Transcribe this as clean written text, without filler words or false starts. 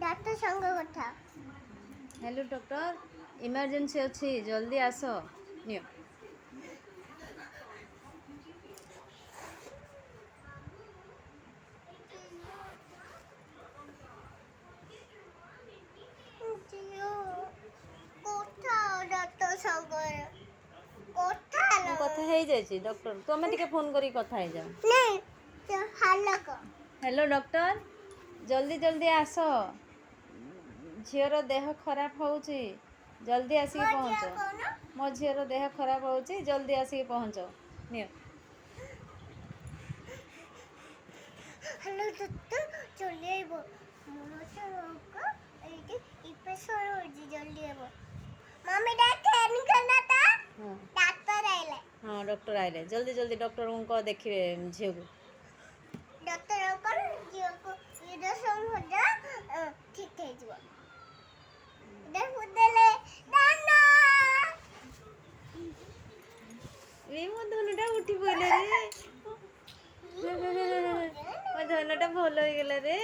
Doctor সঙ্গে কথা। Hello doctor emergency अच्छी जल्दी आस नियो ডাক্তার সঙ্গে কথা কথা হয়ে যাইছি डॉक्टर तुम टिके फोन करी କଥା ହେଇ ଯାଅ नहीं तो हल्ला कर। हेलो डॉक्टर जल्दी जल्दी आस झीर देह खराब होउची जल्दी आसिक पहुँच मो झीर देह खराब होउची जल्दी आसिक पहुँच नियो हेलो डॉक्टर चले आइबो मोर तो रोग एटी इपेसर होजी जल्दी आइबो मम्मी डाके निकलना था हाँ डॉक्टर आइले हाँ डॉक्टर आइले जल्दी जल्दी डॉक्टर को देखिए झील को डॉक्टर को जियो को ये सब हो जा ठीक है जीव इधर बुदले दाना ए मो धनुटा उठी पड़े रे मो धनुटा भल हो गला रे।